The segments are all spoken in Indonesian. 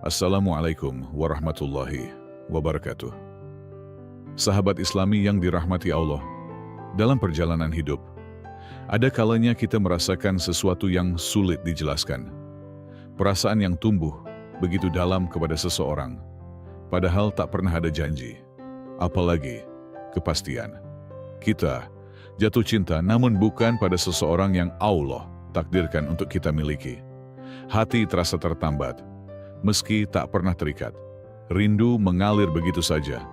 Assalamualaikum warahmatullahi wabarakatuh. Sahabat Islami yang dirahmati Allah, dalam perjalanan hidup, ada kalanya kita merasakan sesuatu yang sulit dijelaskan. Perasaan yang tumbuh begitu dalam kepada seseorang, padahal tak pernah ada janji, apalagi kepastian. Kita jatuh cinta namun bukan pada seseorang yang Allah takdirkan untuk kita miliki. Hati terasa tertambat, meski tak pernah terikat. Rindu mengalir begitu saja,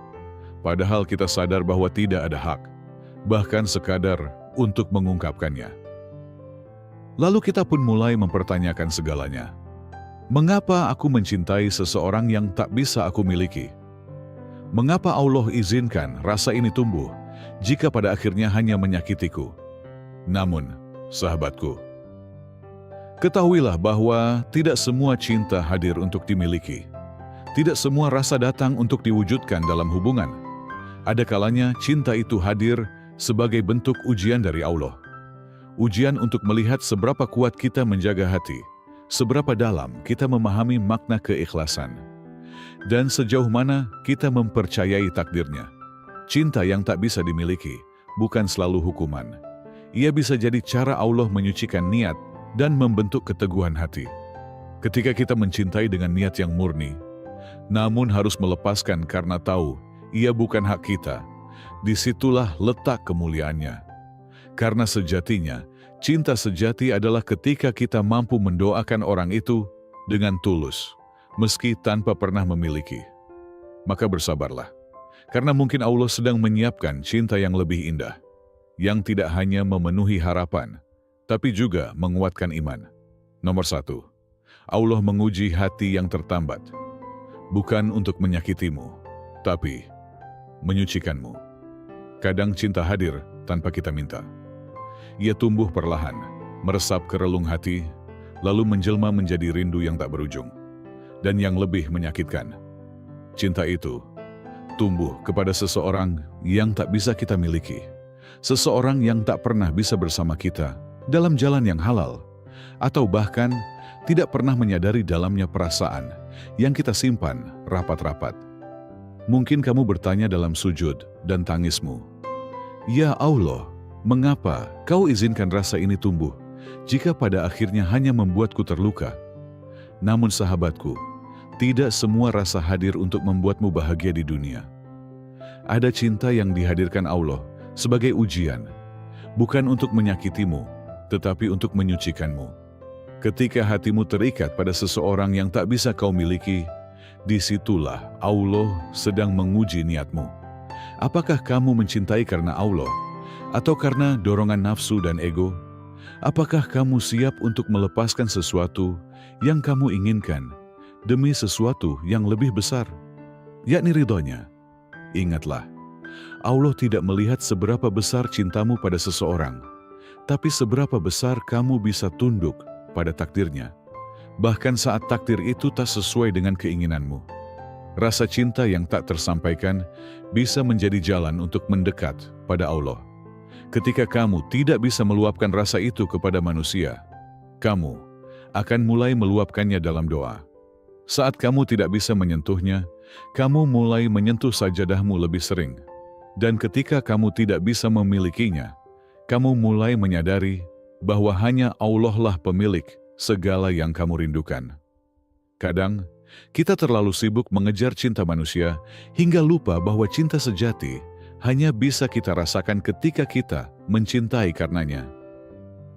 padahal kita sadar bahwa tidak ada hak, bahkan sekadar untuk mengungkapkannya. Lalu kita pun mulai mempertanyakan segalanya. Mengapa aku mencintai seseorang yang tak bisa aku miliki? Mengapa Allah izinkan rasa ini tumbuh, jika pada akhirnya hanya menyakitiku? Namun, sahabatku, ketahuilah bahwa tidak semua cinta hadir untuk dimiliki. Tidak semua rasa datang untuk diwujudkan dalam hubungan. Ada kalanya cinta itu hadir sebagai bentuk ujian dari Allah. Ujian untuk melihat seberapa kuat kita menjaga hati, seberapa dalam kita memahami makna keikhlasan, dan sejauh mana kita mempercayai takdirnya. Cinta yang tak bisa dimiliki bukan selalu hukuman. Ia bisa jadi cara Allah menyucikan niat dan membentuk keteguhan hati. Ketika kita mencintai dengan niat yang murni, namun harus melepaskan karena tahu ia bukan hak kita, disitulah letak kemuliaannya. Karena sejatinya, cinta sejati adalah ketika kita mampu mendoakan orang itu dengan tulus, meski tanpa pernah memiliki. Maka bersabarlah, karena mungkin Allah sedang menyiapkan cinta yang lebih indah, yang tidak hanya memenuhi harapan, tapi juga menguatkan iman. Nomor 1, Allah menguji hati yang tertambat, bukan untuk menyakitimu, tapi menyucikanmu. Kadang cinta hadir tanpa kita minta. Ia tumbuh perlahan, meresap ke relung hati, lalu menjelma menjadi rindu yang tak berujung. Dan yang lebih menyakitkan, cinta itu tumbuh kepada seseorang yang tak bisa kita miliki. Seseorang yang tak pernah bisa bersama kita dalam jalan yang halal, atau bahkan tidak pernah menyadari dalamnya perasaan yang kita simpan rapat-rapat. Mungkin kamu bertanya dalam sujud dan tangismu, "Ya Allah, mengapa kau izinkan rasa ini tumbuh, jika pada akhirnya hanya membuatku terluka?" Namun sahabatku, tidak semua rasa hadir untuk membuatmu bahagia di dunia. Ada cinta yang dihadirkan Allah sebagai ujian, bukan untuk menyakitimu, tetapi untuk menyucikanmu. Ketika hatimu terikat pada seseorang yang tak bisa kau miliki, disitulah Allah sedang menguji niatmu. Apakah kamu mencintai karena Allah, atau karena dorongan nafsu dan ego? Apakah kamu siap untuk melepaskan sesuatu yang kamu inginkan demi sesuatu yang lebih besar, yakni ridhonya? Ingatlah, Allah tidak melihat seberapa besar cintamu pada seseorang, tapi seberapa besar kamu bisa tunduk pada takdirnya, bahkan saat takdir itu tak sesuai dengan keinginanmu. Rasa cinta yang tak tersampaikan bisa menjadi jalan untuk mendekat pada Allah. Ketika kamu tidak bisa meluapkan rasa itu kepada manusia, kamu akan mulai meluapkannya dalam doa. Saat kamu tidak bisa menyentuhnya, kamu mulai menyentuh sajadahmu lebih sering. Dan ketika kamu tidak bisa memilikinya, kamu mulai menyadari bahwa hanya Allah lah pemilik segala yang kamu rindukan. Kadang, kita terlalu sibuk mengejar cinta manusia hingga lupa bahwa cinta sejati hanya bisa kita rasakan ketika kita mencintai karenanya.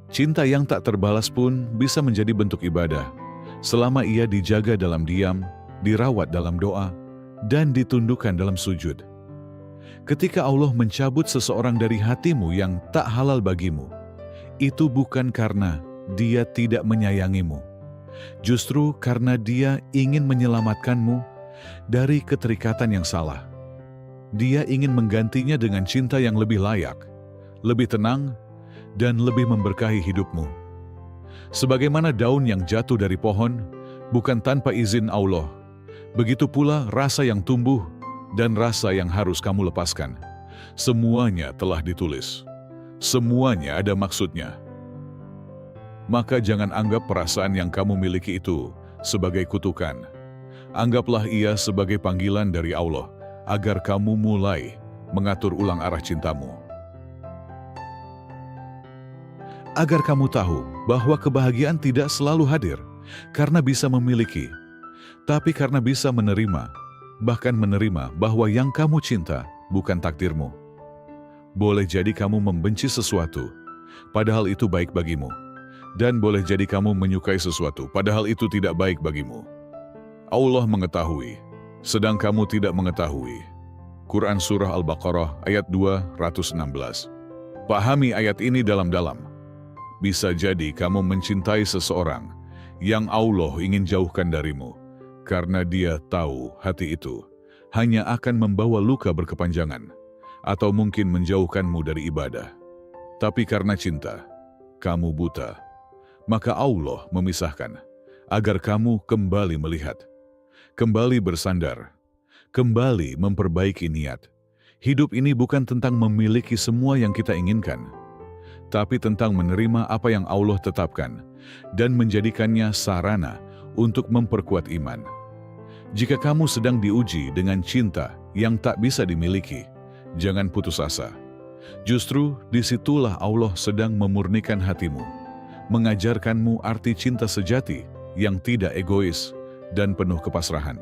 Cinta yang tak terbalas pun bisa menjadi bentuk ibadah, selama ia dijaga dalam diam, dirawat dalam doa, dan ditundukkan dalam sujud. Ketika Allah mencabut seseorang dari hatimu yang tak halal bagimu, itu bukan karena Dia tidak menyayangimu, justru karena Dia ingin menyelamatkanmu dari keterikatan yang salah. Dia ingin menggantinya dengan cinta yang lebih layak, lebih tenang, dan lebih memberkahi hidupmu. Sebagaimana daun yang jatuh dari pohon, bukan tanpa izin Allah, begitu pula rasa yang tumbuh dan rasa yang harus kamu lepaskan. Semuanya telah ditulis. Semuanya ada maksudnya. Maka jangan anggap perasaan yang kamu miliki itu sebagai kutukan. Anggaplah ia sebagai panggilan dari Allah agar kamu mulai mengatur ulang arah cintamu. Agar kamu tahu bahwa kebahagiaan tidak selalu hadir karena bisa memiliki, tapi karena bisa menerima, bahkan menerima bahwa yang kamu cinta bukan takdirmu. Boleh jadi kamu membenci sesuatu, padahal itu baik bagimu. Dan boleh jadi kamu menyukai sesuatu, padahal itu tidak baik bagimu. Allah mengetahui, sedang kamu tidak mengetahui. Quran Surah Al-Baqarah ayat 216. Pahami ayat ini dalam-dalam. Bisa jadi kamu mencintai seseorang yang Allah ingin jauhkan darimu, karena dia tahu hati itu hanya akan membawa luka berkepanjangan, atau mungkin menjauhkanmu dari ibadah. Tapi karena cinta, kamu buta. Maka Allah memisahkan, agar kamu kembali melihat, kembali bersandar, kembali memperbaiki niat. Hidup ini bukan tentang memiliki semua yang kita inginkan, tapi tentang menerima apa yang Allah tetapkan dan menjadikannya sarana untuk memperkuat iman. Jika kamu sedang diuji dengan cinta yang tak bisa dimiliki, jangan putus asa. Justru disitulah Allah sedang memurnikan hatimu, mengajarkanmu arti cinta sejati yang tidak egois dan penuh kepasrahan.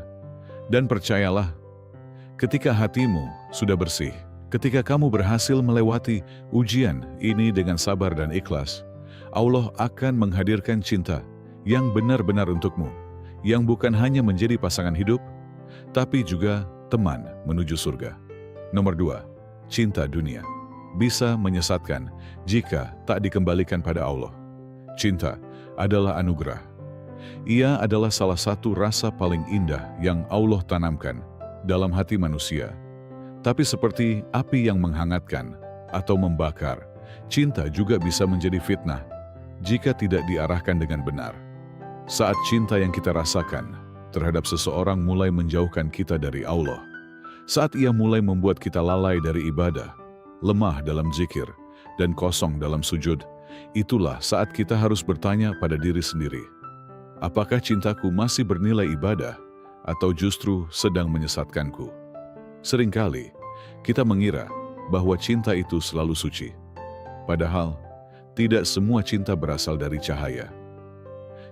Dan percayalah, ketika hatimu sudah bersih, ketika kamu berhasil melewati ujian ini dengan sabar dan ikhlas, Allah akan menghadirkan cinta yang benar-benar untukmu, yang bukan hanya menjadi pasangan hidup, tapi juga teman menuju surga. Nomor 2, cinta dunia bisa menyesatkan jika tak dikembalikan pada Allah. Cinta adalah anugerah. Ia adalah salah satu rasa paling indah yang Allah tanamkan dalam hati manusia. Tapi seperti api yang menghangatkan atau membakar, cinta juga bisa menjadi fitnah jika tidak diarahkan dengan benar. Saat cinta yang kita rasakan terhadap seseorang mulai menjauhkan kita dari Allah, saat ia mulai membuat kita lalai dari ibadah, lemah dalam zikir, dan kosong dalam sujud, itulah saat kita harus bertanya pada diri sendiri, apakah cintaku masih bernilai ibadah atau justru sedang menyesatkanku? Seringkali kita mengira bahwa cinta itu selalu suci. Padahal tidak semua cinta berasal dari cahaya.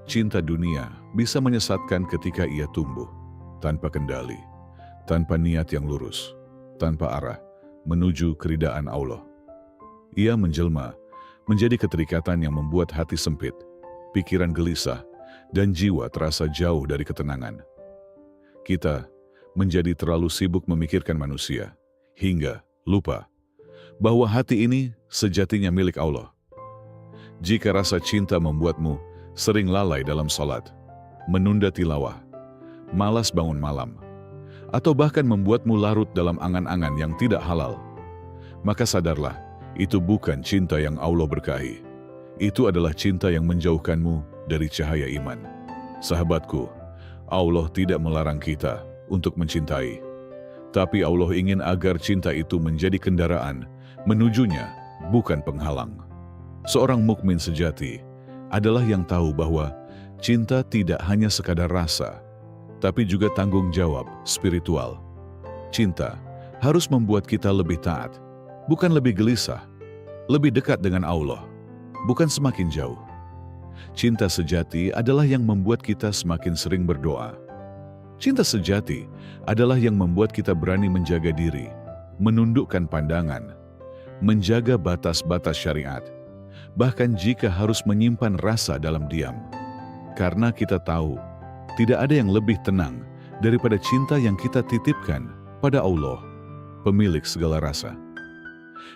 Cinta dunia bisa menyesatkan ketika ia tumbuh tanpa kendali, tanpa niat yang lurus, tanpa arah menuju keridaan Allah. Ia menjelma menjadi keterikatan yang membuat hati sempit, pikiran gelisah, dan jiwa terasa jauh dari ketenangan. Kita menjadi terlalu sibuk memikirkan manusia, hingga lupa bahwa hati ini sejatinya milik Allah. Jika rasa cinta membuatmu sering lalai dalam salat, menunda tilawah, malas bangun malam, atau bahkan membuatmu larut dalam angan-angan yang tidak halal, maka sadarlah, itu bukan cinta yang Allah berkahi. Itu adalah cinta yang menjauhkanmu dari cahaya iman. Sahabatku, Allah tidak melarang kita untuk mencintai, tapi Allah ingin agar cinta itu menjadi kendaraan menujunya, bukan penghalang. Seorang mukmin sejati adalah yang tahu bahwa cinta tidak hanya sekadar rasa, tapi juga tanggung jawab spiritual. Cinta harus membuat kita lebih taat, bukan lebih gelisah, lebih dekat dengan Allah, bukan semakin jauh. Cinta sejati adalah yang membuat kita semakin sering berdoa. Cinta sejati adalah yang membuat kita berani menjaga diri, menundukkan pandangan, menjaga batas-batas syariat, bahkan jika harus menyimpan rasa dalam diam. Karena kita tahu, tidak ada yang lebih tenang daripada cinta yang kita titipkan pada Allah, pemilik segala rasa.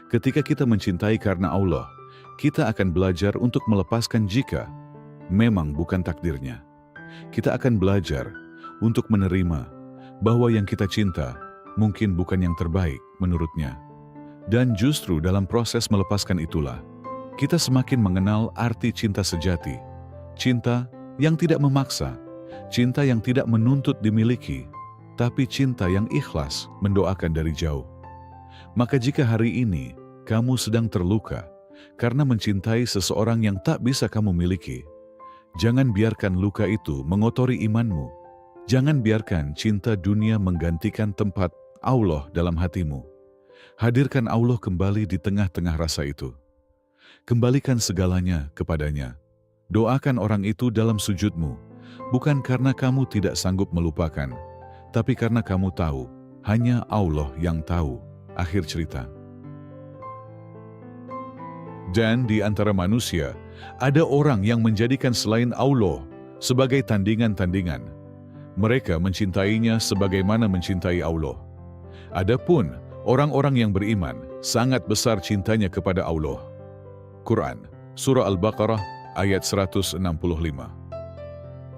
Ketika kita mencintai karena Allah, kita akan belajar untuk melepaskan jika memang bukan takdirnya. Kita akan belajar untuk menerima bahwa yang kita cinta mungkin bukan yang terbaik menurutnya. Dan justru dalam proses melepaskan itulah, kita semakin mengenal arti cinta sejati. Cinta yang tidak memaksa, cinta yang tidak menuntut dimiliki, tapi cinta yang ikhlas mendoakan dari jauh. Maka jika hari ini kamu sedang terluka karena mencintai seseorang yang tak bisa kamu miliki, jangan biarkan luka itu mengotori imanmu. Jangan biarkan cinta dunia menggantikan tempat Allah dalam hatimu. Hadirkan Allah kembali di tengah-tengah rasa itu. Kembalikan segalanya kepadanya. Doakan orang itu dalam sujudmu, bukan karena kamu tidak sanggup melupakan, tapi karena kamu tahu, hanya Allah yang tahu akhir cerita. Dan di antara manusia, ada orang yang menjadikan selain Allah sebagai tandingan-tandingan. Mereka mencintainya sebagaimana mencintai Allah. Adapun orang-orang yang beriman, sangat besar cintanya kepada Allah. Quran, Surah Al-Baqarah, ayat 165.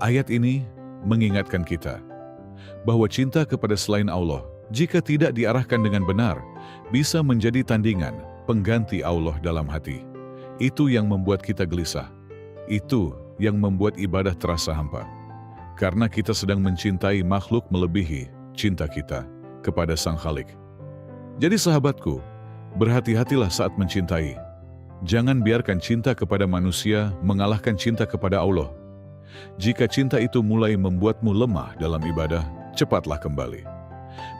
Ayat ini mengingatkan kita bahwa cinta kepada selain Allah, jika tidak diarahkan dengan benar, bisa menjadi tandingan, pengganti Allah dalam hati. Itu yang membuat kita gelisah. Itu yang membuat ibadah terasa hampa. Karena kita sedang mencintai makhluk melebihi cinta kita kepada Sang Khalik. Jadi sahabatku, berhati-hatilah saat mencintai. Jangan biarkan cinta kepada manusia mengalahkan cinta kepada Allah. Jika cinta itu mulai membuatmu lemah dalam ibadah, cepatlah kembali.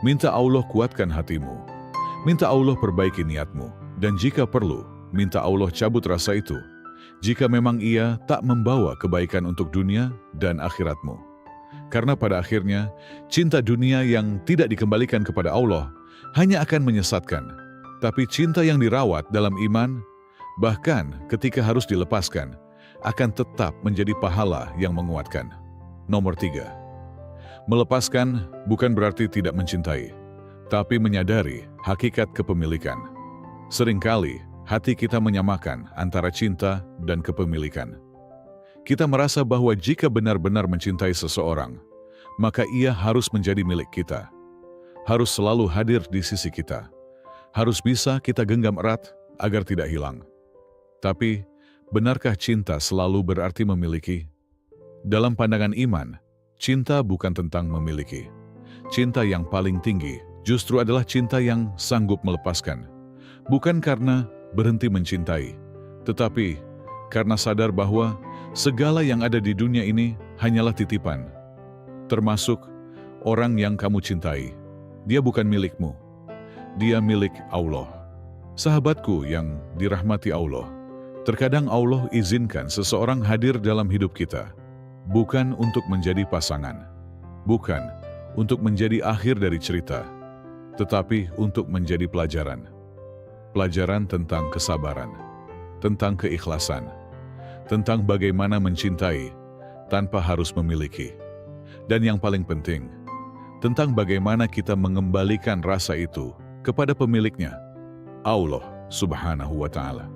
Minta Allah kuatkan hatimu. Minta Allah perbaiki niatmu. Dan jika perlu, minta Allah cabut rasa itu. Jika memang ia tak membawa kebaikan untuk dunia dan akhiratmu. Karena pada akhirnya, cinta dunia yang tidak dikembalikan kepada Allah hanya akan menyesatkan. Tapi cinta yang dirawat dalam iman, bahkan ketika harus dilepaskan, akan tetap menjadi pahala yang menguatkan. Nomor 3. Melepaskan bukan berarti tidak mencintai, tapi menyadari hakikat kepemilikan. Seringkali, hati kita menyamakan antara cinta dan kepemilikan. Kita merasa bahwa jika benar-benar mencintai seseorang, maka ia harus menjadi milik kita. Harus selalu hadir di sisi kita. Harus bisa kita genggam erat agar tidak hilang. Tapi, benarkah cinta selalu berarti memiliki? Dalam pandangan iman, cinta bukan tentang memiliki. Cinta yang paling tinggi justru adalah cinta yang sanggup melepaskan. Bukan karena berhenti mencintai, tetapi karena sadar bahwa segala yang ada di dunia ini hanyalah titipan, termasuk orang yang kamu cintai. Dia bukan milikmu, dia milik Allah. Sahabatku yang dirahmati Allah, terkadang Allah izinkan seseorang hadir dalam hidup kita, bukan untuk menjadi pasangan, bukan untuk menjadi akhir dari cerita, tetapi untuk menjadi pelajaran. Pelajaran tentang kesabaran, tentang keikhlasan, tentang bagaimana mencintai tanpa harus memiliki. Dan yang paling penting, tentang bagaimana kita mengembalikan rasa itu kepada pemiliknya, Allah Subhanahu wa Ta'ala.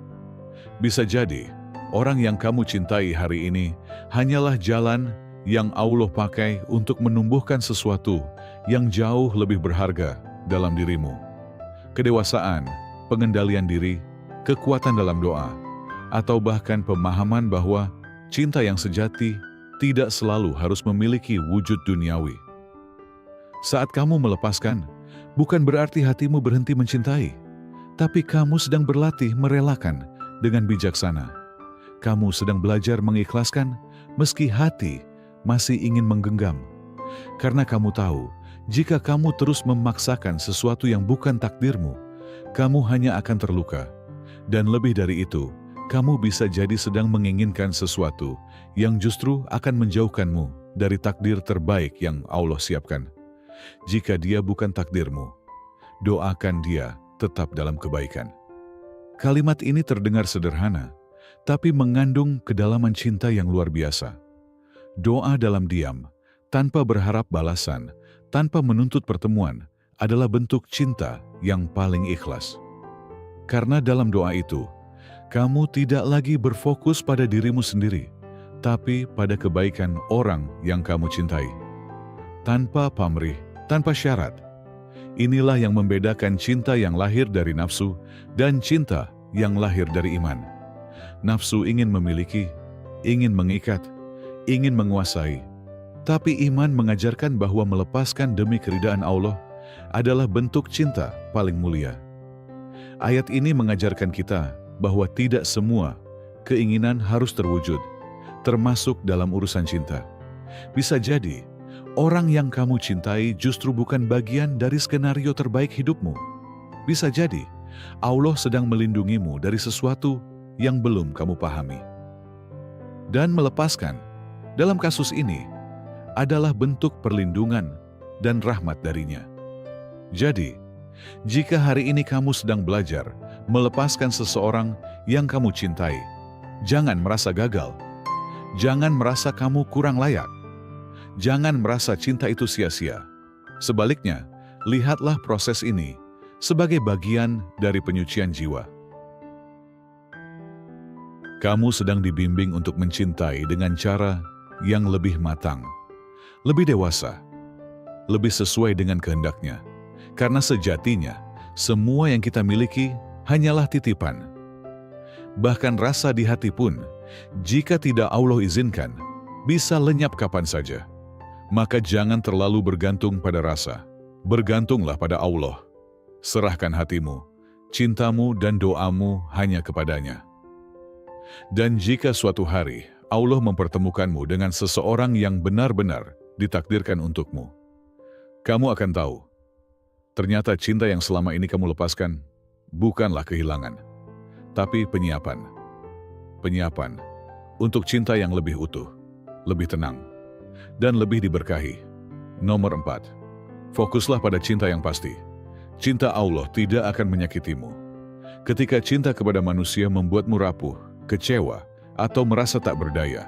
Bisa jadi, orang yang kamu cintai hari ini hanyalah jalan yang Allah pakai untuk menumbuhkan sesuatu yang jauh lebih berharga dalam dirimu. Kedewasaan, pengendalian diri, kekuatan dalam doa, atau bahkan pemahaman bahwa cinta yang sejati tidak selalu harus memiliki wujud duniawi. Saat kamu melepaskan, bukan berarti hatimu berhenti mencintai, tapi kamu sedang berlatih merelakan dengan bijaksana. Kamu sedang belajar mengikhlaskan meski hati masih ingin menggenggam. Karena kamu tahu, jika kamu terus memaksakan sesuatu yang bukan takdirmu, kamu hanya akan terluka. Dan lebih dari itu, kamu bisa jadi sedang menginginkan sesuatu yang justru akan menjauhkanmu dari takdir terbaik yang Allah siapkan. Jika dia bukan takdirmu, doakan dia tetap dalam kebaikan. Kalimat ini terdengar sederhana, tapi mengandung kedalaman cinta yang luar biasa. Doa dalam diam, tanpa berharap balasan, tanpa menuntut pertemuan, adalah bentuk cinta yang paling ikhlas. Karena dalam doa itu, kamu tidak lagi berfokus pada dirimu sendiri, tapi pada kebaikan orang yang kamu cintai. Tanpa pamrih, tanpa syarat. Inilah yang membedakan cinta yang lahir dari nafsu dan cinta yang lahir dari iman. Nafsu ingin memiliki, ingin mengikat, ingin menguasai. Tapi iman mengajarkan bahwa melepaskan demi keridaan Allah adalah bentuk cinta paling mulia. Ayat ini mengajarkan kita bahwa tidak semua keinginan harus terwujud, termasuk dalam urusan cinta. Bisa jadi, orang yang kamu cintai justru bukan bagian dari skenario terbaik hidupmu. Bisa jadi, Allah sedang melindungimu dari sesuatu yang belum kamu pahami. Dan melepaskan, dalam kasus ini, adalah bentuk perlindungan dan rahmat darinya. Jadi, jika hari ini kamu sedang belajar melepaskan seseorang yang kamu cintai, jangan merasa gagal. Jangan merasa kamu kurang layak. Jangan merasa cinta itu sia-sia. Sebaliknya, lihatlah proses ini sebagai bagian dari penyucian jiwa. Kamu sedang dibimbing untuk mencintai dengan cara yang lebih matang, lebih dewasa, lebih sesuai dengan kehendaknya. Karena sejatinya, semua yang kita miliki hanyalah titipan. Bahkan rasa di hati pun, jika tidak Allah izinkan, bisa lenyap kapan saja. Maka jangan terlalu bergantung pada rasa. Bergantunglah pada Allah. Serahkan hatimu, cintamu dan doamu hanya kepadanya. Dan jika suatu hari Allah mempertemukanmu dengan seseorang yang benar-benar ditakdirkan untukmu, kamu akan tahu, ternyata cinta yang selama ini kamu lepaskan bukanlah kehilangan, tapi penyiapan. Penyiapan untuk cinta yang lebih utuh, lebih tenang, dan lebih diberkahi. Nomor 4, fokuslah pada cinta yang pasti. Cinta Allah tidak akan menyakitimu. Ketika cinta kepada manusia membuatmu rapuh, kecewa, atau merasa tak berdaya,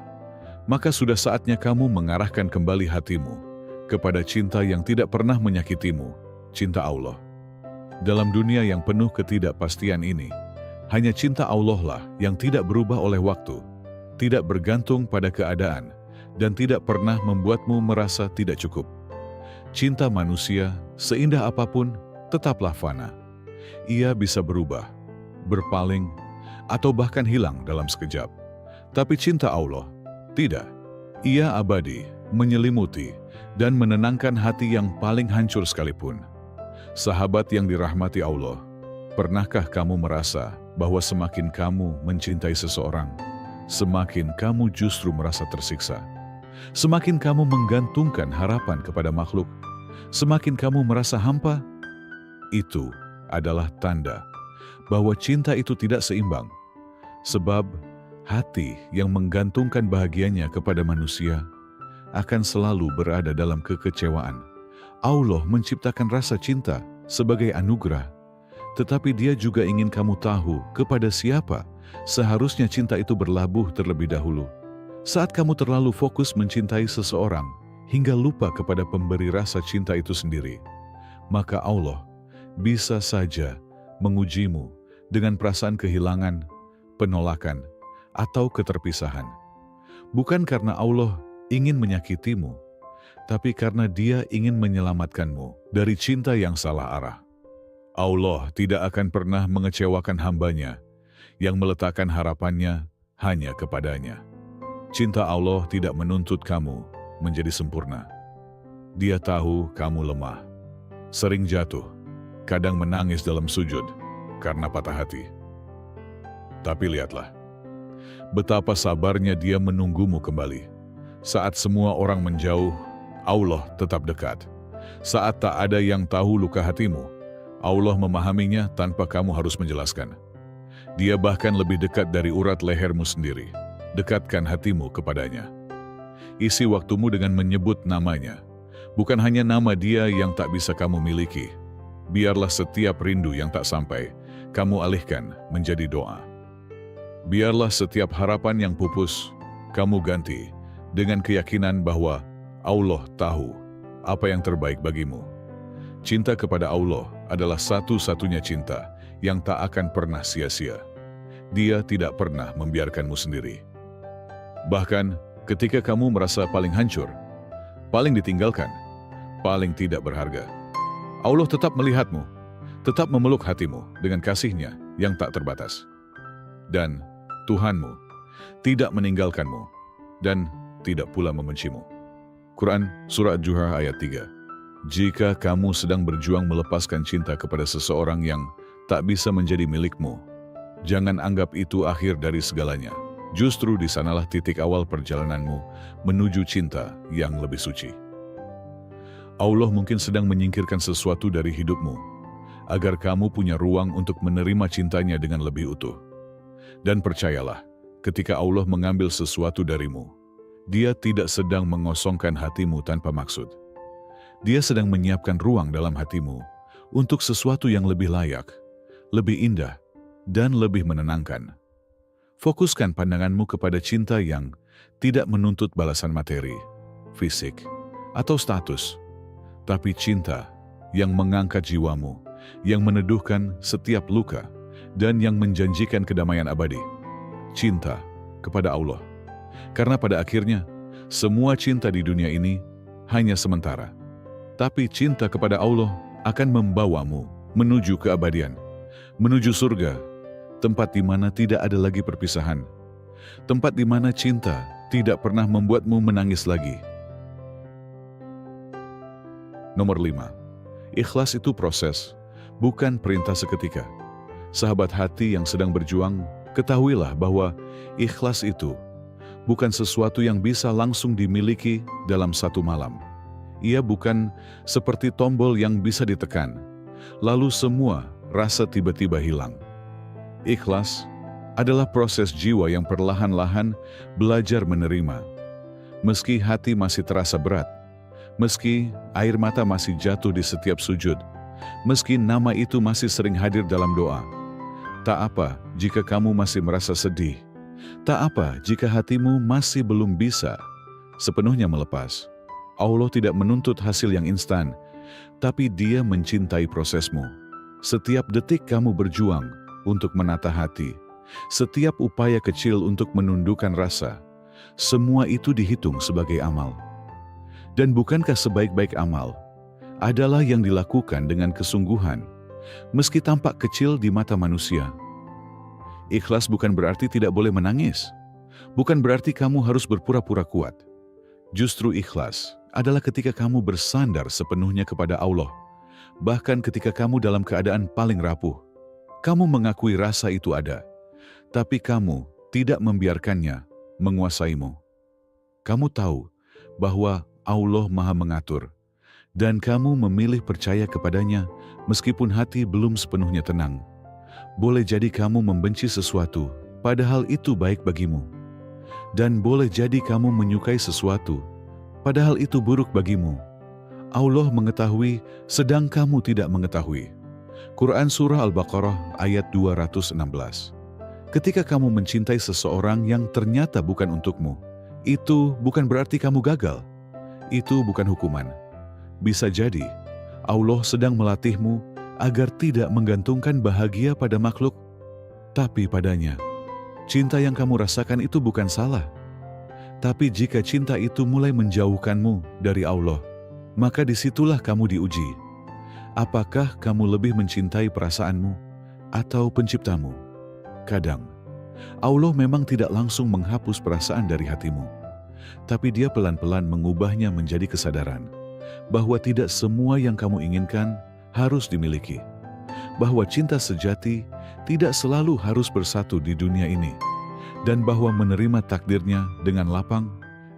maka sudah saatnya kamu mengarahkan kembali hatimu kepada cinta yang tidak pernah menyakitimu, cinta Allah. Dalam dunia yang penuh ketidakpastian ini, hanya cinta Allah lah yang tidak berubah oleh waktu, tidak bergantung pada keadaan, dan tidak pernah membuatmu merasa tidak cukup. Cinta manusia, seindah apapun, tetaplah fana. Ia bisa berubah, berpaling, atau bahkan hilang dalam sekejap. Tapi cinta Allah, tidak. Ia abadi, menyelimuti, dan menenangkan hati yang paling hancur sekalipun. Sahabat yang dirahmati Allah, pernahkah kamu merasa bahwa semakin kamu mencintai seseorang, semakin kamu justru merasa tersiksa? Semakin kamu menggantungkan harapan kepada makhluk, semakin kamu merasa hampa? Itu adalah tanda bahwa cinta itu tidak seimbang. Sebab hati yang menggantungkan bahagianya kepada manusia akan selalu berada dalam kekecewaan. Allah menciptakan rasa cinta sebagai anugerah, tetapi Dia juga ingin kamu tahu kepada siapa seharusnya cinta itu berlabuh terlebih dahulu. Saat kamu terlalu fokus mencintai seseorang hingga lupa kepada pemberi rasa cinta itu sendiri, maka Allah bisa saja mengujimu dengan perasaan kehilangan, penolakan, atau keterpisahan. Bukan karena Allah ingin menyakitimu, tapi karena Dia ingin menyelamatkanmu dari cinta yang salah arah. Allah tidak akan pernah mengecewakan hamba-Nya yang meletakkan harapannya hanya kepadanya. Cinta Allah tidak menuntut kamu menjadi sempurna. Dia tahu kamu lemah, sering jatuh, kadang menangis dalam sujud karena patah hati. Tapi lihatlah, betapa sabarnya Dia menunggumu kembali. Saat semua orang menjauh, Allah tetap dekat. Saat tak ada yang tahu luka hatimu, Allah memahaminya tanpa kamu harus menjelaskan. Dia bahkan lebih dekat dari urat lehermu sendiri. Dekatkan hatimu kepadanya. Isi waktumu dengan menyebut namanya. Bukan hanya nama Dia yang tak bisa kamu miliki. Biarlah setiap rindu yang tak sampai, kamu alihkan menjadi doa. Biarlah setiap harapan yang pupus, kamu ganti dengan keyakinan bahwa Allah tahu apa yang terbaik bagimu. Cinta kepada Allah adalah satu-satunya cinta yang tak akan pernah sia-sia. Dia tidak pernah membiarkanmu sendiri. Bahkan ketika kamu merasa paling hancur, paling ditinggalkan, paling tidak berharga, Allah tetap melihatmu, tetap memeluk hatimu dengan kasih-Nya yang tak terbatas. Dan Tuhanmu tidak meninggalkanmu dan tidak pula membencimu. Quran Surah Juhar ayat 3. Jika kamu sedang berjuang melepaskan cinta kepada seseorang yang tak bisa menjadi milikmu, jangan anggap itu akhir dari segalanya. Justru di sanalah titik awal perjalananmu menuju cinta yang lebih suci. Allah mungkin sedang menyingkirkan sesuatu dari hidupmu, agar kamu punya ruang untuk menerima cintanya dengan lebih utuh. Dan percayalah, ketika Allah mengambil sesuatu darimu, Dia tidak sedang mengosongkan hatimu tanpa maksud. Dia sedang menyiapkan ruang dalam hatimu untuk sesuatu yang lebih layak, lebih indah, dan lebih menenangkan. Fokuskan pandanganmu kepada cinta yang tidak menuntut balasan materi, fisik, atau status, tapi cinta yang mengangkat jiwamu, yang meneduhkan setiap luka, dan yang menjanjikan kedamaian abadi. Cinta kepada Allah. Karena pada akhirnya, semua cinta di dunia ini hanya sementara. Tapi cinta kepada Allah akan membawamu menuju keabadian, menuju surga, tempat di mana tidak ada lagi perpisahan, tempat di mana cinta tidak pernah membuatmu menangis lagi. Nomor 5. Ikhlas itu proses, bukan perintah seketika. Sahabat hati yang sedang berjuang, ketahuilah bahwa ikhlas itu bukan sesuatu yang bisa langsung dimiliki dalam satu malam. Ia bukan seperti tombol yang bisa ditekan, lalu semua rasa tiba-tiba hilang. Ikhlas adalah proses jiwa yang perlahan-lahan belajar menerima. Meski hati masih terasa berat, meski air mata masih jatuh di setiap sujud, meski nama itu masih sering hadir dalam doa. Tak apa jika kamu masih merasa sedih. Tak apa jika hatimu masih belum bisa sepenuhnya melepas. Allah tidak menuntut hasil yang instan, tapi Dia mencintai prosesmu. Setiap detik kamu berjuang untuk menata hati, setiap upaya kecil untuk menundukkan rasa, semua itu dihitung sebagai amal. Dan bukankah sebaik-baik amal adalah yang dilakukan dengan kesungguhan, meski tampak kecil di mata manusia? Ikhlas bukan berarti tidak boleh menangis. Bukan berarti kamu harus berpura-pura kuat. Justru ikhlas adalah ketika kamu bersandar sepenuhnya kepada Allah. Bahkan ketika kamu dalam keadaan paling rapuh, kamu mengakui rasa itu ada, tapi kamu tidak membiarkannya menguasaimu. Kamu tahu bahwa Allah Maha Mengatur, dan kamu memilih percaya kepadanya meskipun hati belum sepenuhnya tenang. Boleh jadi kamu membenci sesuatu, padahal itu baik bagimu. Dan boleh jadi kamu menyukai sesuatu, padahal itu buruk bagimu. Allah mengetahui, sedang kamu tidak mengetahui. Quran Surah Al-Baqarah ayat 216. Ketika kamu mencintai seseorang yang ternyata bukan untukmu, itu bukan berarti kamu gagal. Itu bukan hukuman. Bisa jadi, Allah sedang melatihmu agar tidak menggantungkan bahagia pada makhluk, tapi padanya. Cinta yang kamu rasakan itu bukan salah. Tapi jika cinta itu mulai menjauhkanmu dari Allah, maka disitulah kamu diuji. Apakah kamu lebih mencintai perasaanmu atau penciptamu? Kadang, Allah memang tidak langsung menghapus perasaan dari hatimu, tapi Dia pelan-pelan mengubahnya menjadi kesadaran bahwa tidak semua yang kamu inginkan harus dimiliki, bahwa cinta sejati tidak selalu harus bersatu di dunia ini, dan bahwa menerima takdirnya dengan lapang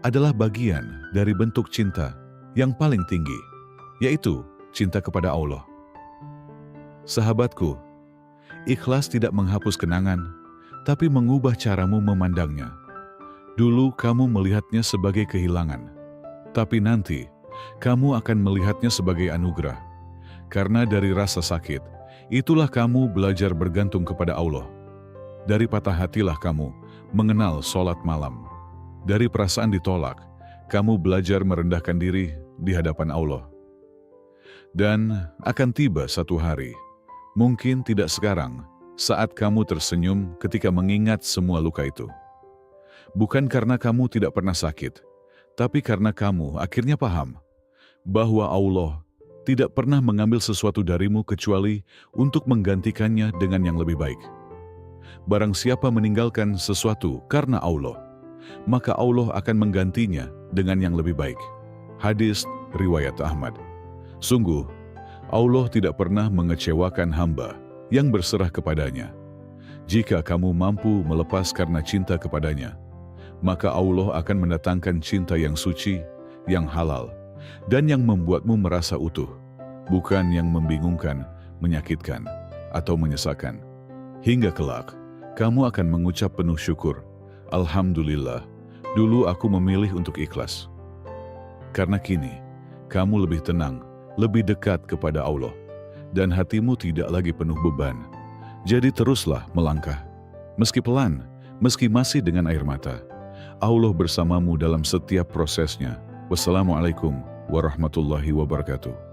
adalah bagian dari bentuk cinta yang paling tinggi, yaitu cinta kepada Allah. Sahabatku, ikhlas tidak menghapus kenangan, tapi mengubah caramu memandangnya. Dulu kamu melihatnya sebagai kehilangan, tapi nanti kamu akan melihatnya sebagai anugerah. Karena dari rasa sakit, itulah kamu belajar bergantung kepada Allah. Dari patah hatilah kamu mengenal sholat malam. Dari perasaan ditolak, kamu belajar merendahkan diri di hadapan Allah. Dan akan tiba satu hari, mungkin tidak sekarang, saat kamu tersenyum ketika mengingat semua luka itu. Bukan karena kamu tidak pernah sakit, tapi karena kamu akhirnya paham bahwa Allah tidak pernah mengambil sesuatu darimu kecuali untuk menggantikannya dengan yang lebih baik. Barang siapa meninggalkan sesuatu karena Allah, maka Allah akan menggantinya dengan yang lebih baik. Hadis riwayat Ahmad. Sungguh, Allah tidak pernah mengecewakan hamba yang berserah kepadanya. Jika kamu mampu melepas karena cinta kepadanya, maka Allah akan mendatangkan cinta yang suci, yang halal, dan yang membuatmu merasa utuh, bukan yang membingungkan, menyakitkan, atau menyesakan. Hingga kelak, kamu akan mengucap penuh syukur, Alhamdulillah, dulu aku memilih untuk ikhlas. Karena kini, kamu lebih tenang, lebih dekat kepada Allah, dan hatimu tidak lagi penuh beban. Jadi teruslah melangkah. Meski pelan, meski masih dengan air mata, Allah bersamamu dalam setiap prosesnya. Wassalamualaikum warahmatullahi wabarakatuh.